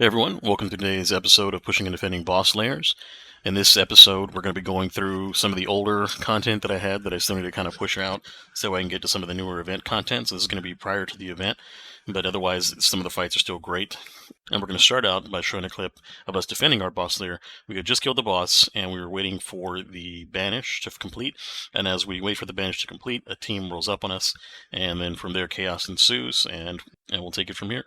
Hey everyone, welcome to today's episode of Pushing and Defending Boss Lairs. In this episode, we're going to be going through some of the older content that I had that I still need to kind of push out so I can get to some of the newer event content. So this is going to be prior to the event, but otherwise some of the fights are still great. And we're going to start out by showing a clip of us defending our boss lair. We had just killed the boss and we were waiting for the banish to complete. And as we wait for the banish to complete, a team rolls up on us, and then from there chaos ensues, and we'll take it from here.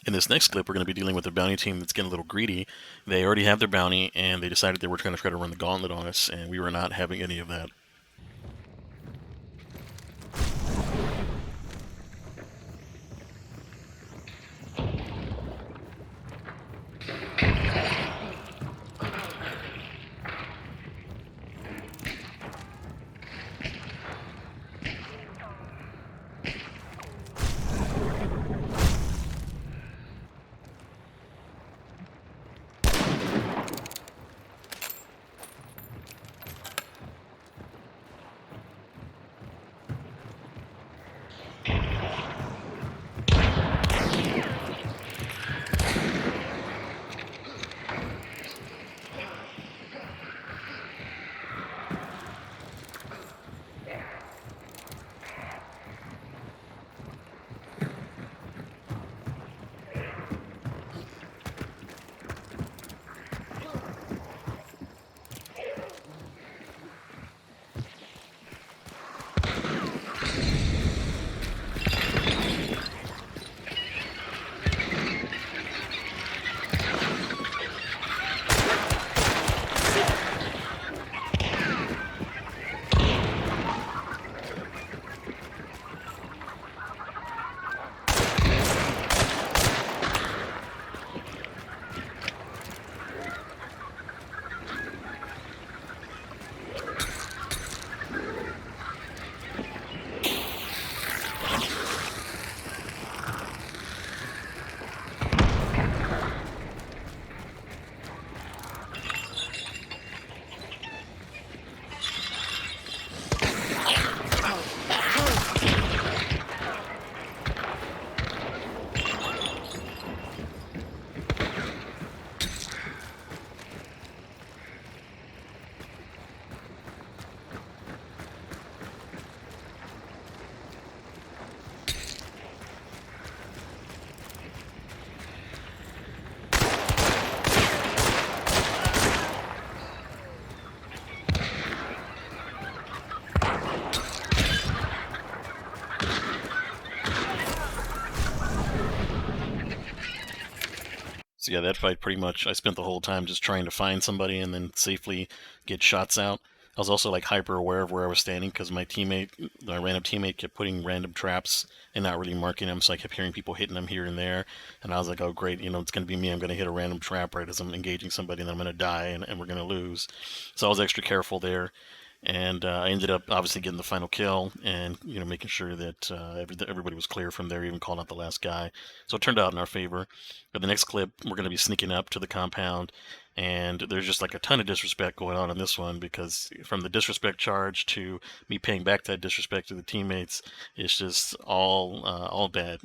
In this next clip, we're going to be dealing with a bounty team that's getting a little greedy. They already have their bounty, and they decided they were going to try to run the gauntlet on us, and we were not having any of that. So yeah, that fight pretty much, I spent the whole time just trying to find somebody and then safely get shots out. I was also like hyper aware of where I was standing because my random teammate kept putting random traps and not really marking them, so I kept hearing people hitting them here and there, and I was like, oh great, it's going to be me, I'm going to hit a random trap right as I'm engaging somebody and I'm going to die and we're going to lose. So I was extra careful there. And I ended up obviously getting the final kill and making sure that everybody was clear from there, even calling out the last guy. So it turned out in our favor. But the next clip, we're going to be sneaking up to the compound, and there's just like a ton of disrespect going on in this one, because from the disrespect charge to me paying back that disrespect to the teammates, it's just all bad.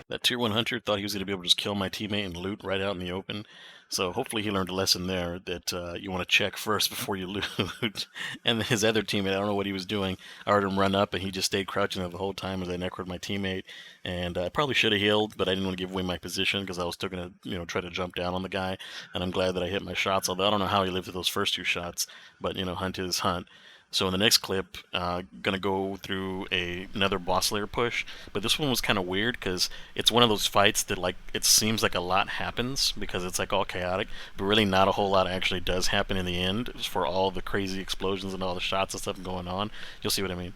That Tier 1 hunter thought he was going to be able to just kill my teammate and loot right out in the open. So hopefully he learned a lesson there that you want to check first before you loot. And his other teammate, I don't know what he was doing. I heard him run up and he just stayed crouching there the whole time as I necroed my teammate. And I probably should have healed, but I didn't want to give away my position because I was still going to try to jump down on the guy. And I'm glad that I hit my shots, although I don't know how he lived through those first 2 shots. But hunt is hunt. So in the next clip, gonna go through another boss lair push, but this one was kind of weird because it's one of those fights that it seems like a lot happens because it's like all chaotic, but really not a whole lot actually does happen in the end for all the crazy explosions and all the shots and stuff going on. You'll see what I mean.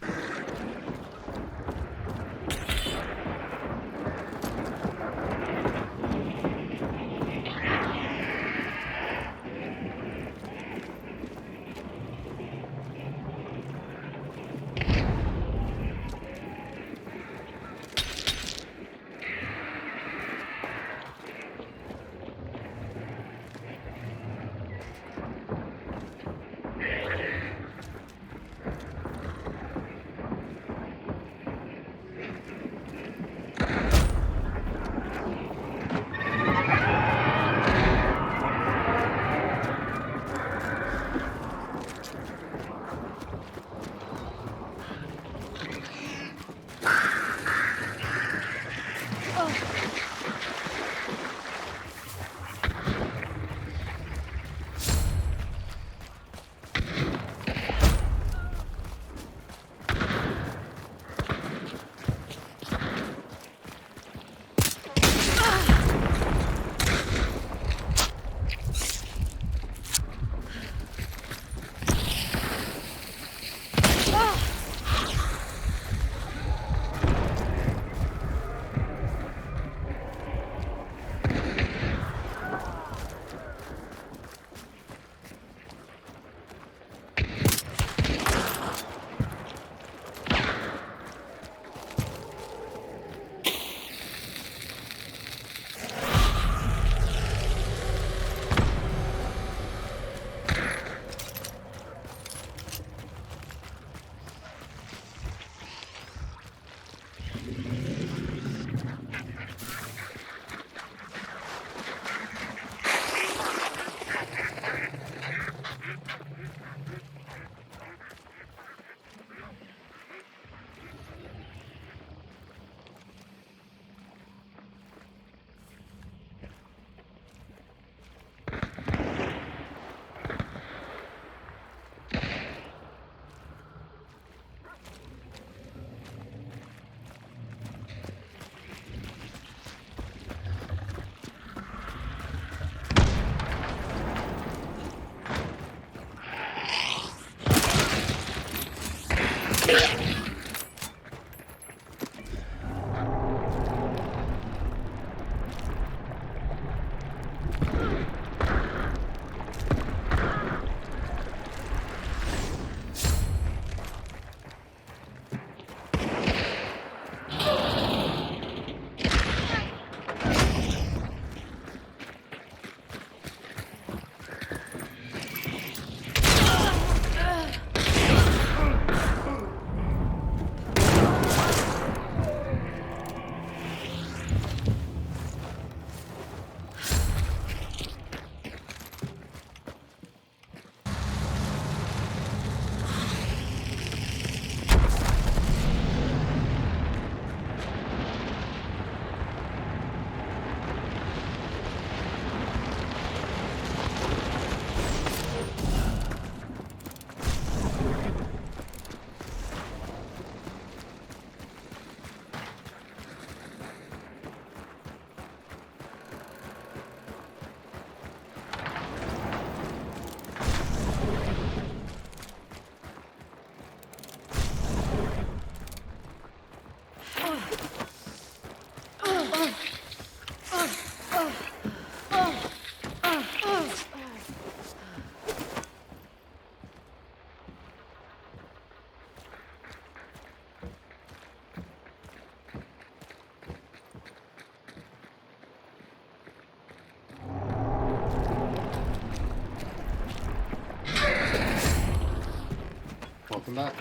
on that.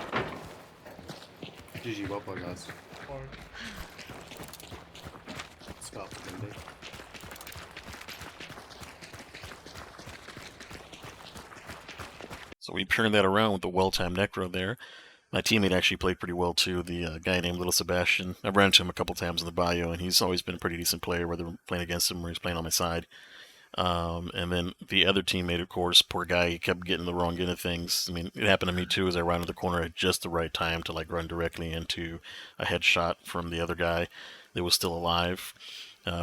GG, well played, guys. Scott Defending. So we turned that around with the well-timed necro there. My teammate actually played pretty well too, the guy named Little Sebastian. I've run into him a couple times in the bio, and he's always been a pretty decent player, whether I'm playing against him or he's playing on my side. And then the other teammate, of course, poor guy, he kept getting the wrong end of things. I mean, it happened to me too as I rounded the corner at just the right time to like run directly into a headshot from the other guy that was still alive.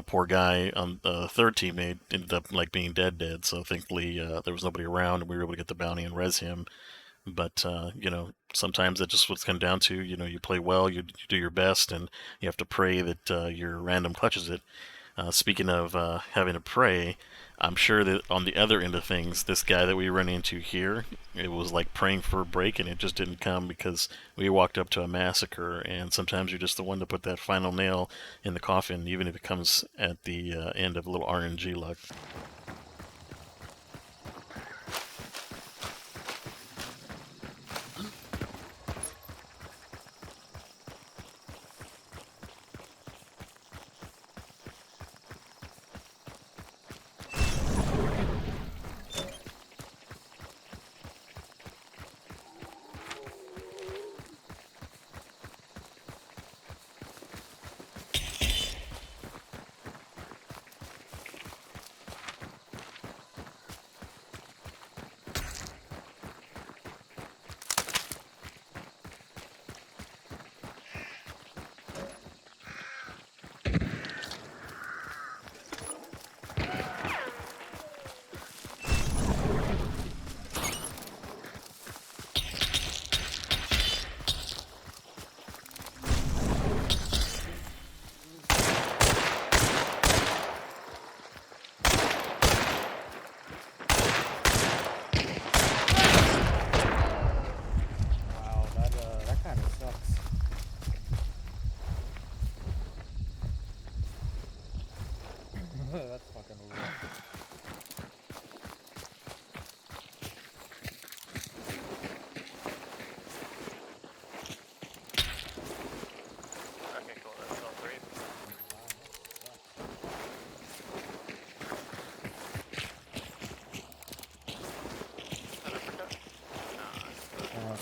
Poor guy, the third teammate ended up like being dead. So thankfully there was nobody around, and we were able to get the bounty and res him. But sometimes that's just what's come down to. You play well, you do your best, and you have to pray that your random clutches it. Speaking of having to pray, I'm sure that on the other end of things, this guy that we run into here, it was like praying for a break, and it just didn't come because we walked up to a massacre, and sometimes you're just the one to put that final nail in the coffin, even if it comes at the end of a little RNG luck. That kind of sucks. That's fucking rough. Okay, cool. That's all three. An uppercut? Nah.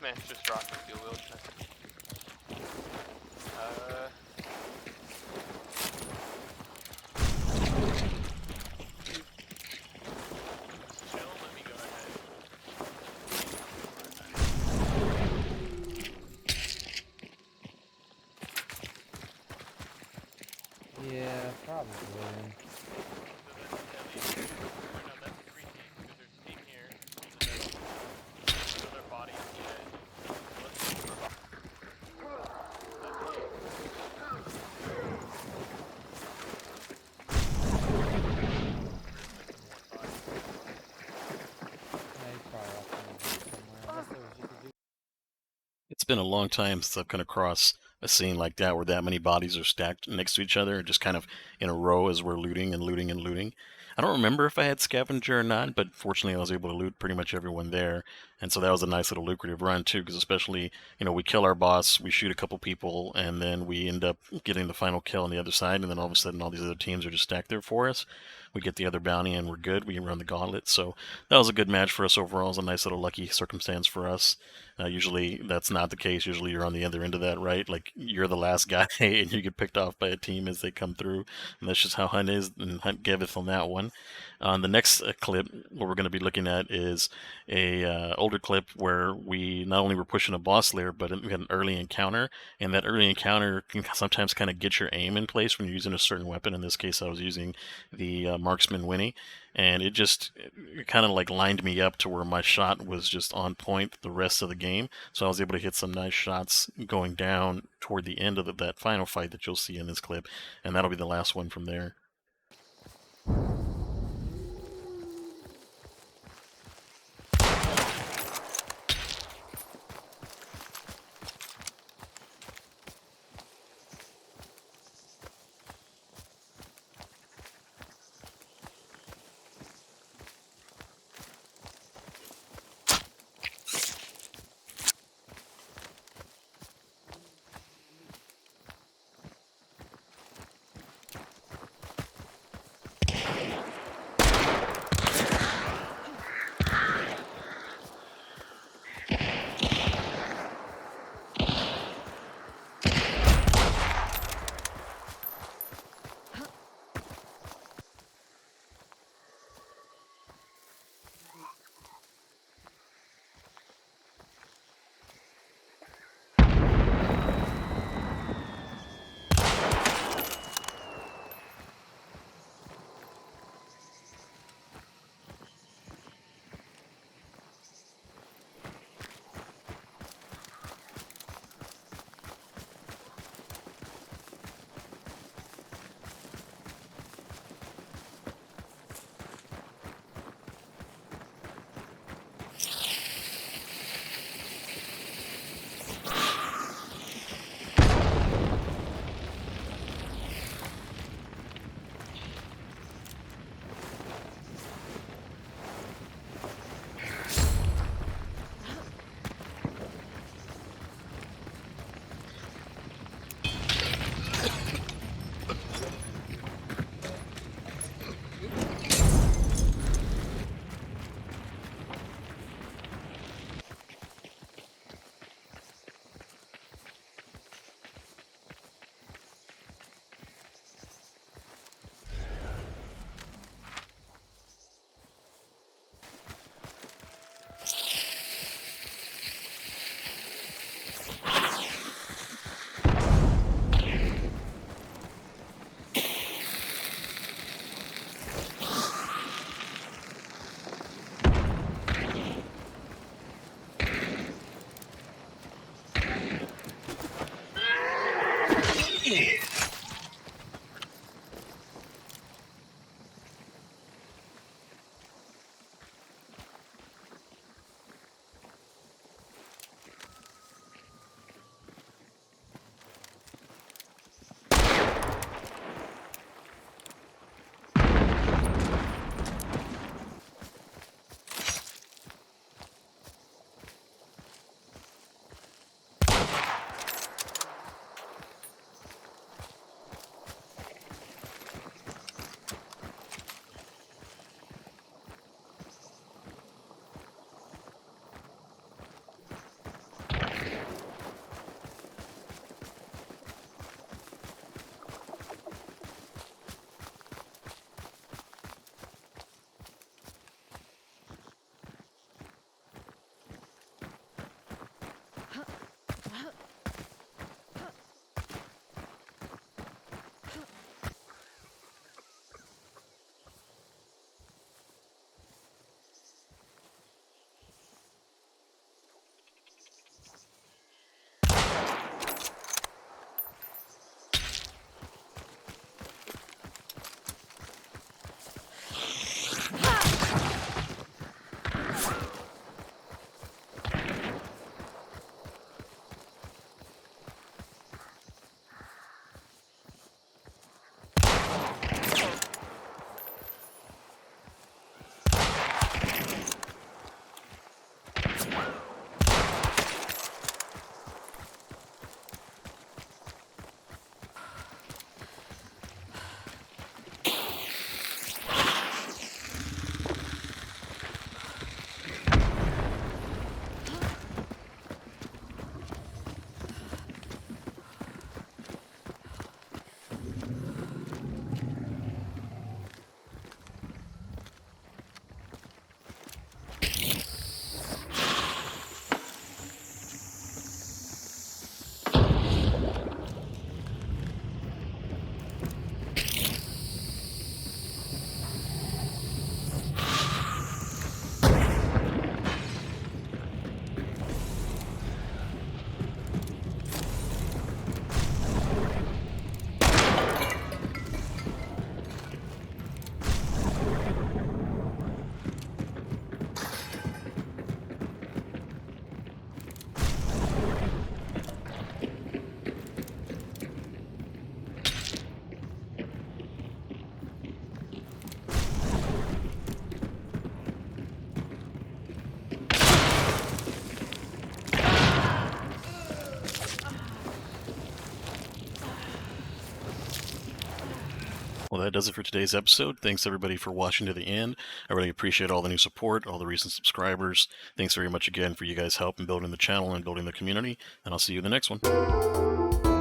Man, just rock and fuel wheel check. Chill, let me go ahead. Yeah, probably. So that's at least, or no, that's three teams, because there's a team here, in the middle, another body on the edge. Let's look for It's been a long time since I've come across a scene like that where that many bodies are stacked next to each other, just kind of in a row as we're looting and looting and looting. I don't remember if I had scavenger or not, but fortunately I was able to loot pretty much everyone there, and so that was a nice little lucrative run too, because especially, we kill our boss, we shoot a couple people, and then we end up getting the final kill on the other side, and then all of a sudden all these other teams are just stacked there for us. We get the other bounty and we're good, we run the gauntlet, so that was a good match for us overall. It was a nice little lucky circumstance for us. Usually that's not the case. Usually you're on the other end of that, right? Like you're the last guy and you get picked off by a team as they come through. And that's just how Hunt is, and Hunt giveth on that one. The next clip, what we're going to be looking at is a older clip where we not only were pushing a boss lair, but we had an early encounter. And that early encounter can sometimes kind of get your aim in place when you're using a certain weapon. In this case, I was using the marksman Winnie. And it kind of like lined me up to where my shot was just on point the rest of the game. So I was able to hit some nice shots going down toward the end of that final fight that you'll see in this clip, and that'll be the last one from there. that does it for today's episode. Thanks everybody for watching to the end. I really appreciate all the new support, all the recent subscribers. Thanks very much again for you guys' help in building the channel and building the community, and I'll see you in the next one.